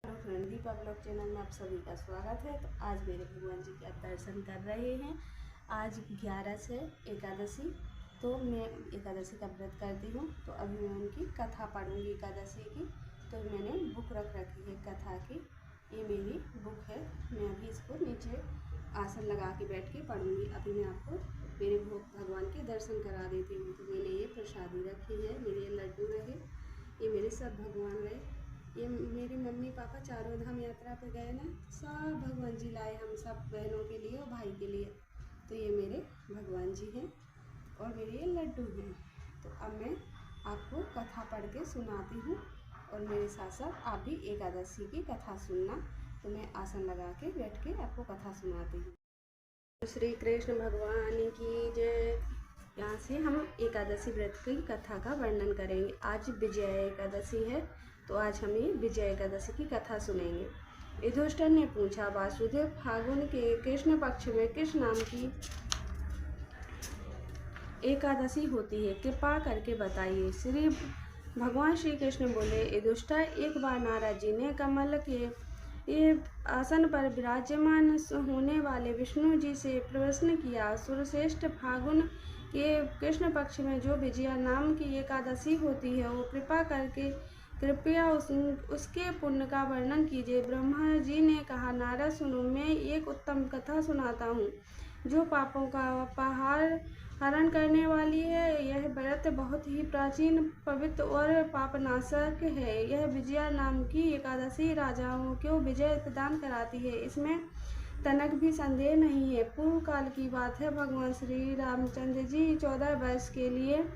Hello friend, Deepa blog channel में आप सभी का स्वागत है। तो आज मेरे भगवान जी के आप दर्शन कर रहे हैं। आज 11 से एकादशी, तो मैं एकादशी का व्रत करती हूँ। तो अभी मैं उनकी कथा पढ़ूँगी एकादशी की। तो मैंने बुक रख रखी है कथा की, ये मेरी बुक है। मैं अभी इसको नीचे आसन लगा के बैठ के पढ़ूँगी। अभी मैं आपको मेरे भगवान के दर्शन करा देती हूँ। तो मैंने ये प्रसादी रखी है, मेरे ये लड्डू रहे, ये मेरे सब भगवान रहे। ये मेरे मम्मी पापा चारों धाम यात्रा पे गए ना, सब भगवान जी लाए हम सब बहनों के लिए और भाई के लिए। तो ये मेरे भगवान जी हैं और मेरे ये लड्डू हैं। तो अब मैं आपको कथा पढ़ के सुनाती हूँ और मेरे साथ साथ आप भी एकादशी की कथा सुनना। तो मैं आसन लगा के बैठ के आपको कथा सुनाती हूँ। श्री कृष्ण भगवान की जय। यहाँ से हम एकादशी व्रत की कथा का वर्णन करेंगे। आज विजया एकादशी है, तो आज हम ये विजया एकादशी की कथा सुनेंगे। युधिष्ठिर ने पूछा, वासुदेव, फागुन के कृष्ण पक्ष में किस नाम की एकादशी होती है? कृपा करके बताइए। श्री भगवान श्री कृष्ण बोले, युधिष्ठिर, एक बार नारद जी ने कमल के ये आसन पर विराजमान होने वाले विष्णु जी से प्रश्न किया, सुरश्रेष्ठ, फागुन के कृष्ण पक्ष में जो विजया नाम की एकादशी होती है, वो कृपया उसके पुण्य का वर्णन कीजिए। ब्रह्मा जी ने कहा, नारद सुनो, मैं एक उत्तम कथा सुनाता हूँ जो पापों का अपहार हरण करने वाली है। यह व्रत बहुत ही प्राचीन, पवित्र और पापनाशक है। यह विजया नाम की एकादशी राजाओं को विजय प्रदान कराती है, इसमें तनक भी संदेह नहीं है। पूर्व काल की बात है, भगवान श्री रामचंद्र जी 14 वर्ष के लिए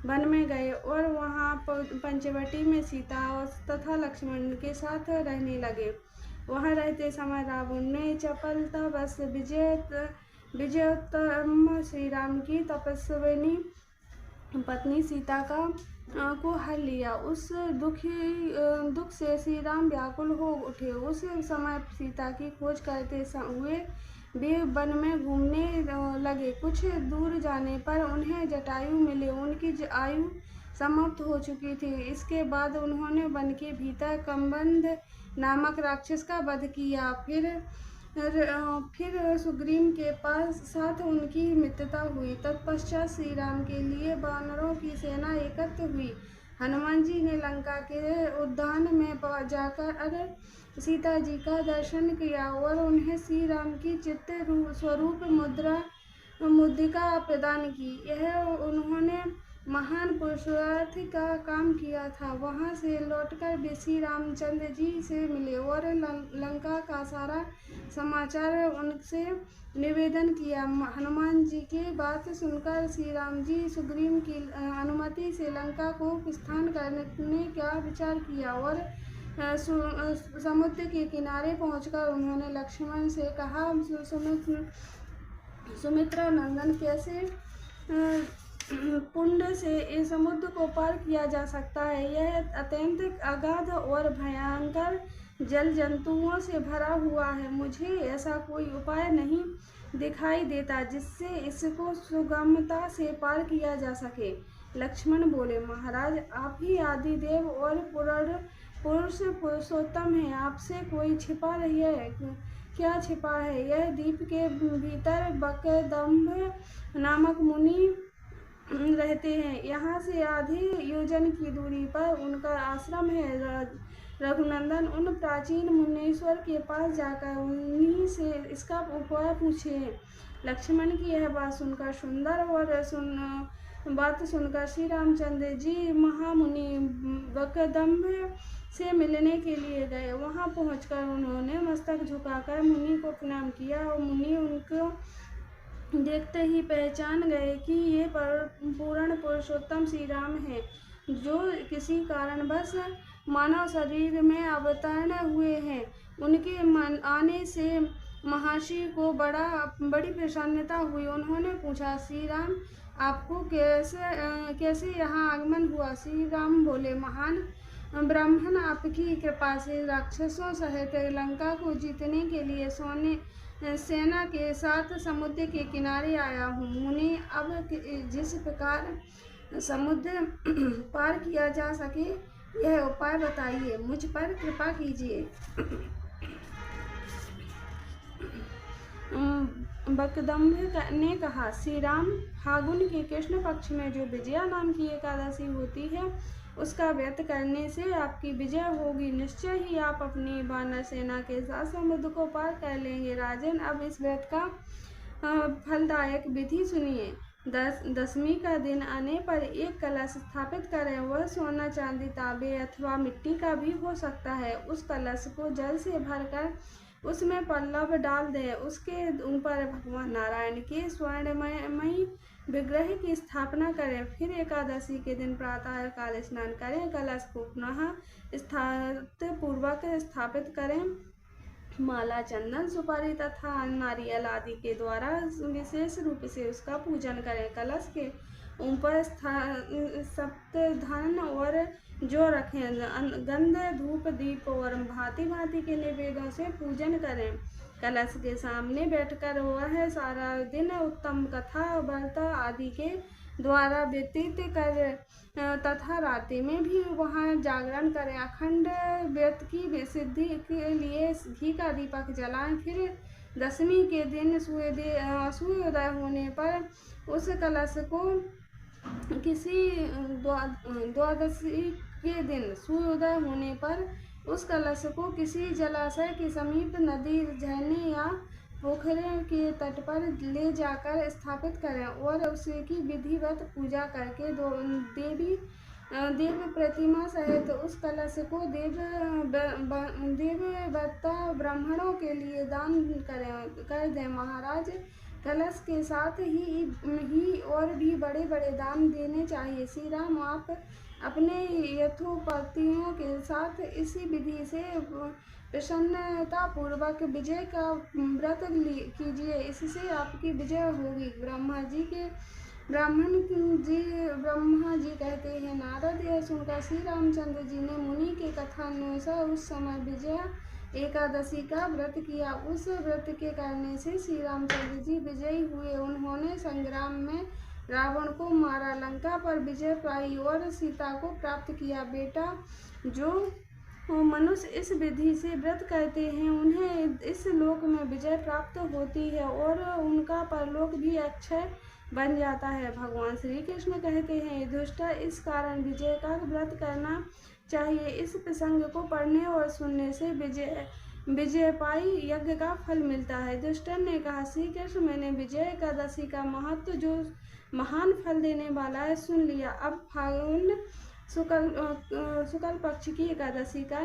वन में गए और वहाँ पंचवटी में सीता और तथा लक्ष्मण के साथ रहने लगे। वहाँ रहते समय रावण ने चपलतावश विजयोत्तम श्री राम की तपस्विनी पत्नी सीता को हर लिया। उस दुख से श्री राम व्याकुल हो उठे। उस समय सीता की खोज करते हुए वे वन में घूमने लगे। कुछ दूर जाने पर उन्हें जटायु मिले। उनकी आयु समाप्त हो चुकी थी। इसके बाद उन्होंने वन के भीतर कम्बंध नामक राक्षस का वध किया। फिर सुग्रीव के साथ उनकी मित्रता हुई। तत्पश्चात श्री राम के लिए वानरों की सेना एकत्र हुई। हनुमान जी ने लंका के उद्यान में जाकर सीता जी का दर्शन किया और उन्हें श्री राम की चित्त स्वरूप मुद्रिका प्रदान की। यह उन्होंने महान पुरुषार्थ का काम किया था। वहां से लौटकर वे श्री रामचंद्र जी से मिले और लंका का सारा समाचार उनसे निवेदन किया। हनुमान जी की बात सुनकर श्री राम जी सुग्रीव की अनुमति से लंका को प्रस्थान करने का विचार किया और समुद्र के किनारे पहुंचकर उन्होंने लक्ष्मण से कहा, सुमित्रा नंदन, कैसे पुण्य से इस समुद्र को पार किया जा सकता है? यह अत्यंत अगाध और भयंकर जल जंतुओं से भरा हुआ है। मुझे ऐसा कोई उपाय नहीं दिखाई देता जिससे इसको सुगमता से पार किया जा सके। लक्ष्मण बोले, महाराज, आप ही आदि देव और पुरुषोत्तम हैं। आपसे कोई छिपा रही है? क्या छिपा है? यह द्वीप के भीतर बकदम्भ नामक मुनि रहते हैं। यहाँ से आधे योजन की दूरी पर उनका आश्रम है। रघुनंदन, उन प्राचीन मुनीश्वर के पास जाकर उन्हीं से इसका उपाय पूछे। लक्ष्मण की यह बात सुनकर श्री रामचंद्र जी महामुनि बकदम्भ से मिलने के लिए गए। वहां पहुंचकर उन्होंने मस्तक झुकाकर मुनि को प्रणाम किया और मुनि उनको देखते ही पहचान गए कि ये पूर्ण पुरुषोत्तम श्री राम हैं, जो किसी कारणवश मानव शरीर में अवतरण हुए हैं। उनके आने से महर्षि को बड़ी प्रसन्नता हुई। उन्होंने पूछा, श्री राम, आपको कैसे यहाँ आगमन हुआ? श्री राम बोले, महान ब्राह्मण, आपकी कृपा से राक्षसों सहित लंका को जीतने के लिए सेना के साथ समुद्र के किनारे आया हूँ। मुनि, अब जिस प्रकार समुद्र पार किया जा सके यह उपाय बताइए, मुझ पर कृपा कीजिए। बकदम्भ ने कहा, श्री राम, फागुन के कृष्ण पक्ष में जो विजया नाम की एकादशी होती है उसका व्रत करने से आपकी विजय होगी। निश्चय ही आप अपनी वानर सेना के साथ समुद्र को पार कर लेंगे। राजन, अब इस व्रत का फलदायक विधि सुनिए। दशमी का दिन आने पर एक कलश स्थापित करें। वह सोना, चांदी, तांबे अथवा मिट्टी का भी हो सकता है। उस कलश को जल से भरकर उसमें पल्लव डाल दें। उसके ऊपर भगवान नारायण के स्वर्णमयी विग्रह की स्थापना करें। फिर एकादशी के दिन प्रातः काल स्नान करें। कलश को पुनः पूर्वक स्थापित करें। माला, चंदन, सुपारी तथा नारियल आदि के द्वारा विशेष रूप से उसका पूजन करें। कलश के ऊपर सप्तधान और जो रखें। गंध, धूप, दीप और भांति भांति के निवेदों से पूजन करें। कलश के सामने बैठकर वह सारा दिन उत्तम कथा, व्रत आदि के द्वारा व्यतीत कर तथा रात्रि में भी वहाँ जागरण करें। अखंड व्रत की सिद्धि के लिए घी का दीपक जलाएं। फिर दशमी के दिन सूर्योदय होने पर उस कलश को किसी द्वादशी के दिन सूर्योदय होने पर उस कलश को किसी जलाशय के समीप, नदी, झरने या पोखरे के तट पर ले जाकर स्थापित करें और उसकी विधिवत पूजा करके देव प्रतिमा सहित उस कलश को देवव्रता ब्राह्मणों के लिए दान कर दें। महाराज, कलश के साथ ही और भी बड़े बड़े दान देने चाहिए। श्री राम, आप अपने यथोपतियों के साथ इसी विधि से प्रसन्नता पूर्वक विजय का व्रत कीजिए। इससे आपकी विजय होगी। ब्रह्मा जी कहते हैं, नारद, यह सुनकर श्री रामचंद्र जी ने मुनि के कथानुसार उस समय विजया एकादशी का व्रत किया। उस व्रत के करने से श्री रामचंद्र जी विजयी हुए। उन्होंने संग्राम में रावण को मारा, लंका पर विजय पाई और सीता को प्राप्त किया। बेटा, जो मनुष्य इस विधि से व्रत करते हैं उन्हें इस लोक में विजय प्राप्त होती है और उनका परलोक भी अक्षय बन जाता है। भगवान श्री कृष्ण कहते हैं, दुष्ट, इस कारण विजय का व्रत करना चाहिए। इस प्रसंग को पढ़ने और सुनने से विजय पाई यज्ञ का फल मिलता है। दुष्टन ने कहा, श्री कृष्ण, मैंने विजय एकादशी का महत्व जो महान फल देने वाला है सुन लिया। अब फागुन शुक्ल पक्ष की एकादशी का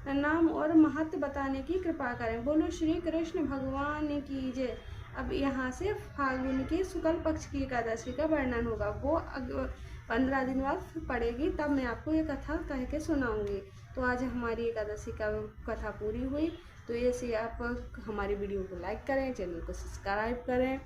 नाम और महत्व बताने की कृपा करें। बोलो श्री कृष्ण भगवान की जय। अब यहाँ से फागुन के शुक्ल पक्ष की एकादशी का वर्णन होगा। वो 15 दिन बाद पड़ेगी, तब मैं आपको ये कथा कह के सुनाऊंगी। तो आज हमारी एकादशी का कथा पूरी हुई। तो ऐसे आप हमारी वीडियो को लाइक करें, चैनल को सब्सक्राइब करें।